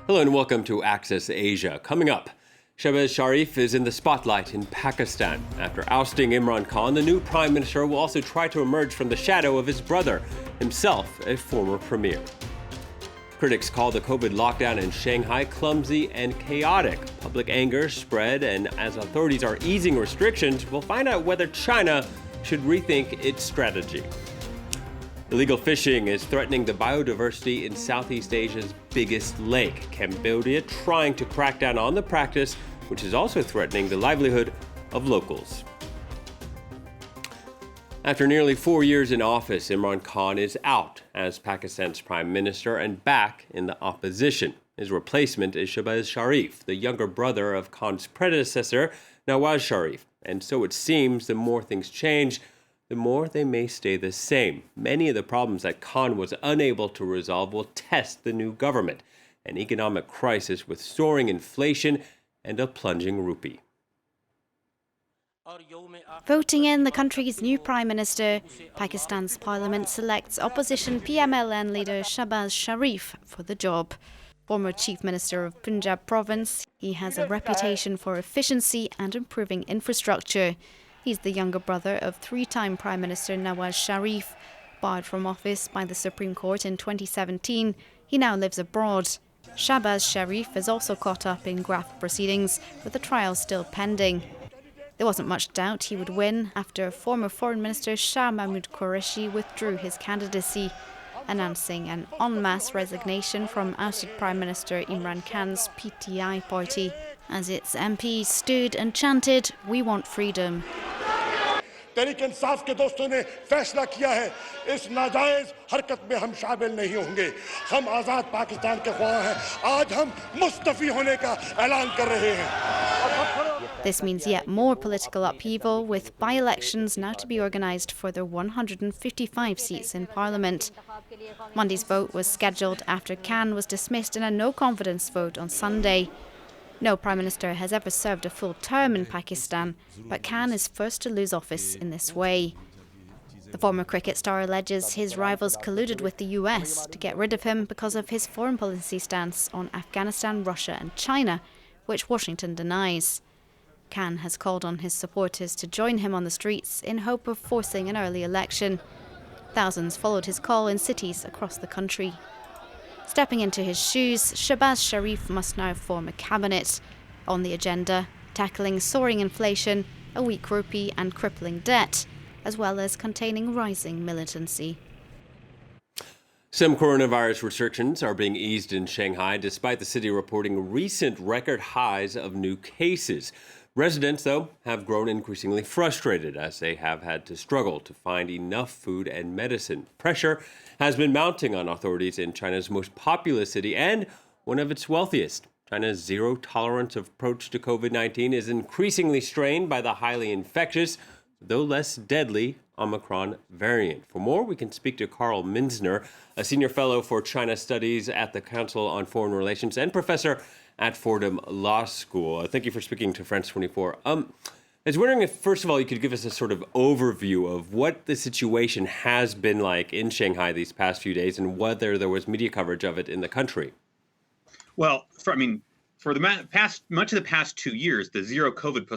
Hello and welcome to Access Asia. Coming up, Shehbaz Sharif is in the spotlight in Pakistan. After ousting Imran Khan, the new prime minister will also try to emerge from the shadow of his brother, himself a former premier. Critics call the COVID lockdown in Shanghai clumsy and chaotic. Public anger spread, and as authorities are easing restrictions, we'll find out whether China should rethink its strategy. Illegal fishing is threatening the biodiversity in Southeast Asia's biggest lake, Cambodia, trying to crack down on the practice, which is also threatening the livelihood of locals. After nearly 4 years in office, Imran Khan is out as Pakistan's prime minister and back in the opposition. His replacement is Shehbaz Sharif, the younger brother of Khan's predecessor, Nawaz Sharif. And so it seems the more things change, the more they may stay the same. Many of the problems that Khan was unable to resolve will test the new government. An economic crisis with soaring inflation and a plunging rupee. Voting in the country's new prime minister, Pakistan's parliament selects opposition PMLN leader Shehbaz Sharif for the job. Former chief minister of Punjab province, he has a reputation for efficiency and improving infrastructure. He's the younger brother of three-time Prime Minister Nawaz Sharif. Barred from office by the Supreme Court in 2017, he now lives abroad. Shehbaz Sharif is also caught up in graft proceedings, with the trial still pending. There wasn't much doubt he would win after former Foreign Minister Shah Mahmood Qureshi withdrew his candidacy, announcing an en masse resignation from ousted Prime Minister Imran Khan's PTI party, as its MPs stood and chanted, "We want freedom." Tehreek Insaf के दोस्तों ने फैसला किया है इस नाजायज हरकत में हम शामिल नहीं होंगे हम आजाद पाकिस्तान के ख्वाह हैं आज हम मुस्तफी होने का ऐलान कर रहे हैं. This means yet more political upheaval, with by-elections now to be organised for the 155 seats in Parliament. Monday's vote was scheduled after Khan was dismissed in a no-confidence vote on Sunday. No prime minister has ever served a full term in Pakistan, but Khan is first to lose office in this way. The former cricket star alleges his rivals colluded with the US to get rid of him because of his foreign policy stance on Afghanistan, Russia and China, which Washington denies. Khan has called on his supporters to join him on the streets in hope of forcing an early election. Thousands followed his call in cities across the country. Stepping into his shoes, Shehbaz Sharif must now form a cabinet. On the agenda, tackling soaring inflation, a weak rupee and crippling debt, as well as containing rising militancy. Some coronavirus restrictions are being eased in Shanghai, despite the city reporting recent record highs of new cases. Residents, though, have grown increasingly frustrated as they have had to struggle to find enough food and medicine. Pressure has been mounting on authorities in China's most populous city and one of its wealthiest. China's zero-tolerance approach to COVID-19 is increasingly strained by the highly infectious, though less deadly, Omicron variant. For more, we can speak to Carl Minzner, a senior fellow for China Studies at the Council on Foreign Relations and professor at Fordham Law School. Thank you for speaking to France 24. I was wondering if, first of all, you could give us a sort of overview of what the situation has been like in Shanghai these past few days and whether there was media coverage of it in the country. Well, for the much of the past 2 years, the zero COVID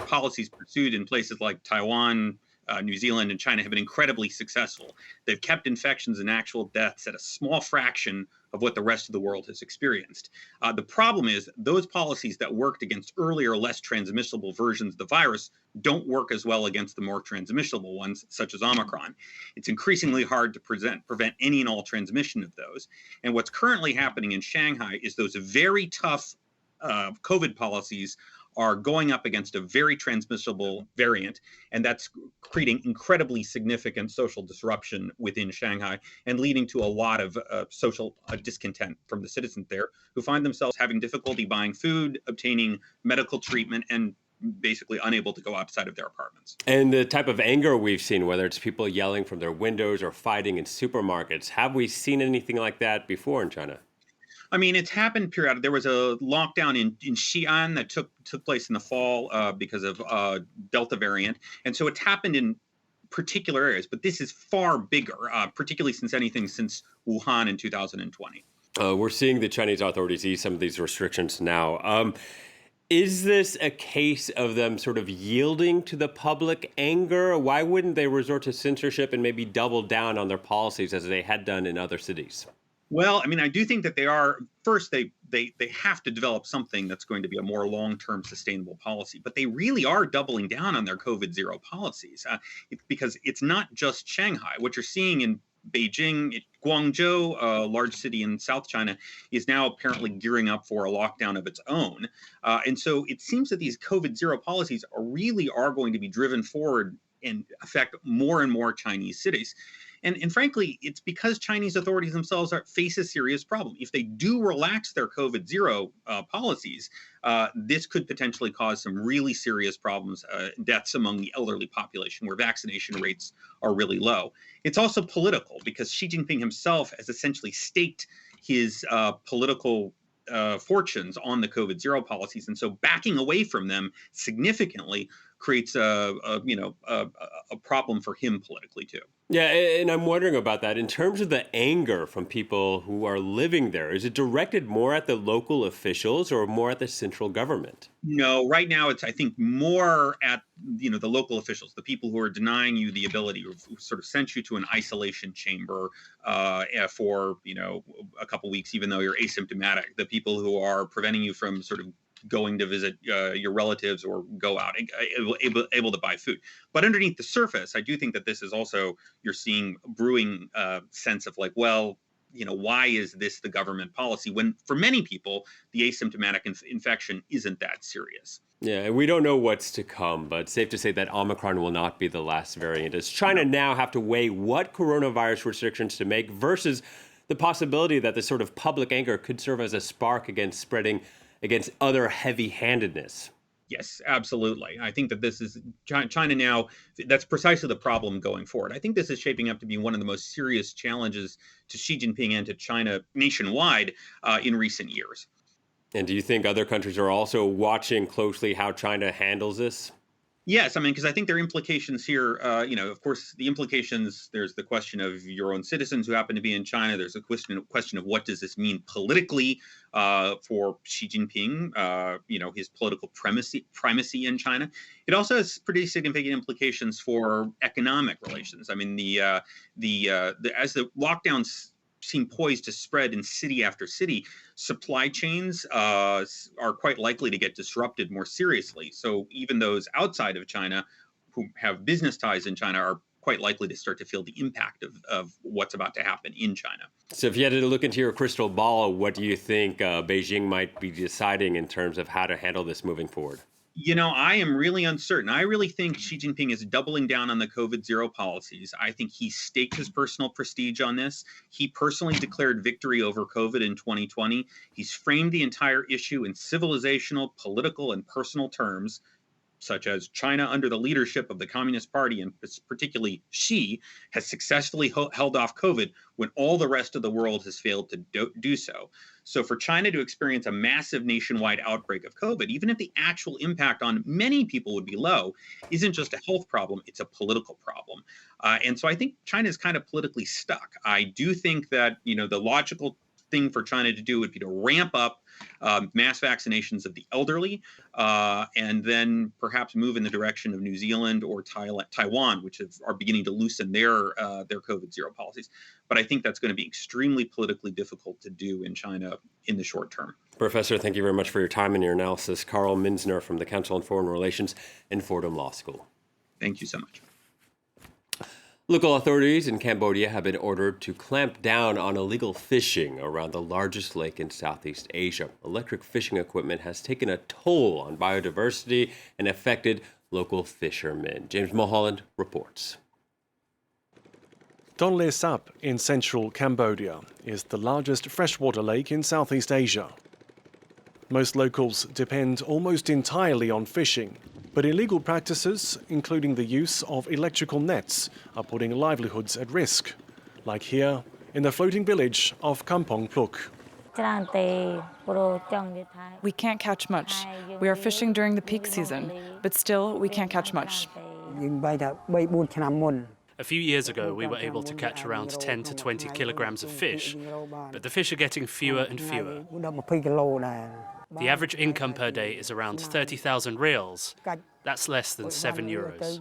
policies pursued in places like Taiwan, New Zealand, and China have been incredibly successful. They've kept infections and actual deaths at a small fraction of what the rest of the world has experienced. The problem is those policies that worked against earlier, less transmissible versions of the virus don't work as well against the more transmissible ones, such as Omicron. It's increasingly hard to prevent any and all transmission of those. And what's currently happening in Shanghai is those very tough COVID policies are going up against a very transmissible variant, and that's creating incredibly significant social disruption within Shanghai and leading to a lot of social discontent from the citizens there, who find themselves having difficulty buying food, obtaining medical treatment, and basically unable to go outside of their apartments. And the type of anger we've seen, whether it's people yelling from their windows or fighting in supermarkets, have we seen anything like that before in China? I mean, it's happened periodically. There was a lockdown in Xi'an that took place in the fall because of Delta variant. And so it's happened in particular areas, but this is far bigger, particularly since Wuhan in 2020. We're seeing the Chinese authorities ease some of these restrictions now. Is this a case of them sort of yielding to the public anger? Why wouldn't they resort to censorship and maybe double down on their policies as they had done in other cities? Well, I mean, I do think that they are first. They have to develop something that's going to be a more long-term sustainable policy. But they really are doubling down on their COVID zero policies because it's not just Shanghai. What you're seeing in Beijing, Guangzhou, a large city in South China, is now apparently gearing up for a lockdown of its own. And so it seems that these COVID zero policies really are going to be driven forward and affect more and more Chinese cities. And frankly, it's because Chinese authorities themselves face a serious problem. If they do relax their COVID zero policies, this could potentially cause some really serious problems, deaths among the elderly population, where vaccination rates are really low. It's also political because Xi Jinping himself has essentially staked his political fortunes on the COVID zero policies, and so backing away from them significantly creates a problem for him politically too. Yeah, and I'm wondering about that. In terms of the anger from people who are living there, is it directed more at the local officials or more at the central government? No, right now it's, I think, more at the local officials, the people who are denying you the ability, who sort of sent you to an isolation chamber for a couple weeks, even though you're asymptomatic. The people who are preventing you from sort of going to visit your relatives or go out, able to buy food. But underneath the surface, I do think that this is also, you're seeing a brewing sense of like, well, why is this the government policy when for many people, the asymptomatic infection isn't that serious? Yeah, and we don't know what's to come, but safe to say that Omicron will not be the last variant. Does China now have to weigh what coronavirus restrictions to make versus the possibility that this sort of public anger could serve as a spark against spreading against other heavy-handedness? Yes, absolutely. I think that this is China now. That's precisely the problem going forward. I think this is shaping up to be one of the most serious challenges to Xi Jinping and to China nationwide in recent years. And do you think other countries are also watching closely how China handles this? Yes, I mean, because I think there are implications here. Of course, the implications, there's the question of your own citizens who happen to be in China. There's a question of what does this mean politically for Xi Jinping, his political primacy in China. It also has pretty significant implications for economic relations. I mean, as the lockdowns seem poised to spread in city after city, supply chains are quite likely to get disrupted more seriously. So even those outside of China who have business ties in China are quite likely to start to feel the impact of what's about to happen in China. So if you had to look into your crystal ball, what do you think Beijing might be deciding in terms of how to handle this moving forward? I am really uncertain. I really think Xi Jinping is doubling down on the COVID zero policies. I think he staked his personal prestige on this. He personally declared victory over COVID in 2020. He's framed the entire issue in civilizational, political, and personal terms, such as China under the leadership of the Communist Party, and particularly Xi, has successfully held off COVID when all the rest of the world has failed to do so. So for China to experience a massive nationwide outbreak of COVID, even if the actual impact on many people would be low, isn't just a health problem, it's a political problem. And so I think China is kind of politically stuck. I do think that, the logical thing for China to do would be to ramp up mass vaccinations of the elderly, and then perhaps move in the direction of New Zealand or Taiwan, which are beginning to loosen their COVID zero policies. But I think that's going to be extremely politically difficult to do in China in the short term. Professor, thank you very much for your time and your analysis. Carl Minzner from the Council on Foreign Relations and Fordham Law School. Thank you so much. Local authorities in Cambodia have been ordered to clamp down on illegal fishing around the largest lake in Southeast Asia. Electric fishing equipment has taken a toll on biodiversity and affected local fishermen. James Mulholland reports. Tonle Sap in central Cambodia is the largest freshwater lake in Southeast Asia. Most locals depend almost entirely on fishing, but illegal practices, including the use of electrical nets, are putting livelihoods at risk, like here in the floating village of Kampong Pluk. We can't catch much. We are fishing during the peak season, but still we can't catch much. A few years ago, we were able to catch around 10 to 20 kilograms of fish, but the fish are getting fewer and fewer. The average income per day is around 30,000 reals. That's less than €7.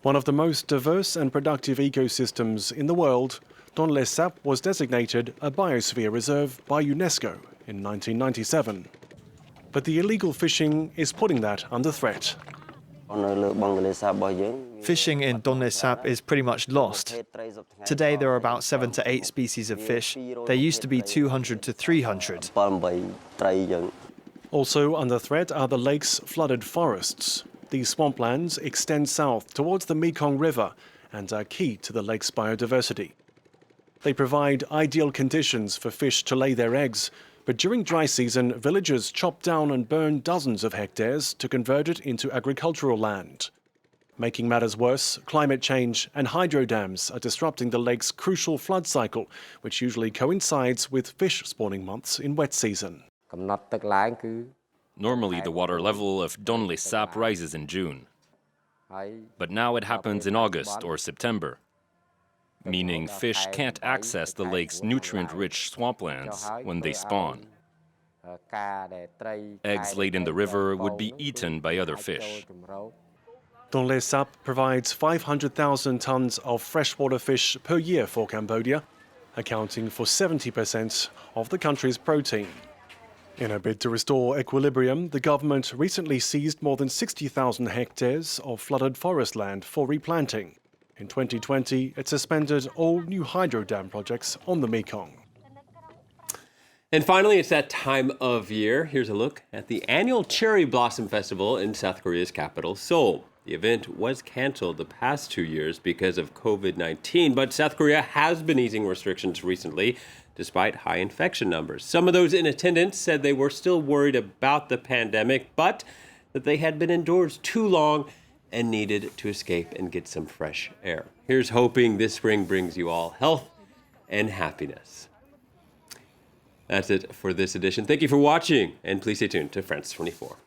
One of the most diverse and productive ecosystems in the world, Tonle Sap was designated a biosphere reserve by UNESCO in 1997. But the illegal fishing is putting that under threat. Fishing in Tonle Sap is pretty much lost. Today there are about 7 to 8 species of fish. There used to be 200 to 300. Also under threat are the lake's flooded forests. These swamplands extend south towards the Mekong River and are key to the lake's biodiversity. They provide ideal conditions for fish to lay their eggs, but during dry season, villagers chop down and burn dozens of hectares to convert it into agricultural land. Making matters worse, climate change and hydro dams are disrupting the lake's crucial flood cycle, which usually coincides with fish spawning months in wet season. Normally, the water level of Tonle Sap rises in June. But now it happens in August or September, meaning fish can't access the lake's nutrient-rich swamplands when they spawn. Eggs laid in the river would be eaten by other fish. Tonle Sap provides 500,000 tons of freshwater fish per year for Cambodia, accounting for 70% of the country's protein. In a bid to restore equilibrium, the government recently seized more than 60,000 hectares of flooded forest land for replanting. In 2020, it suspended all new hydro dam projects on the Mekong. And finally, it's that time of year. Here's a look at the annual Cherry Blossom Festival in South Korea's capital, Seoul. The event was canceled the past 2 years because of COVID-19, but South Korea has been easing restrictions recently, despite high infection numbers. Some of those in attendance said they were still worried about the pandemic, but that they had been indoors too long and needed to escape and get some fresh air. Here's hoping this spring brings you all health and happiness. That's it for this edition. Thank you for watching, and please stay tuned to France 24.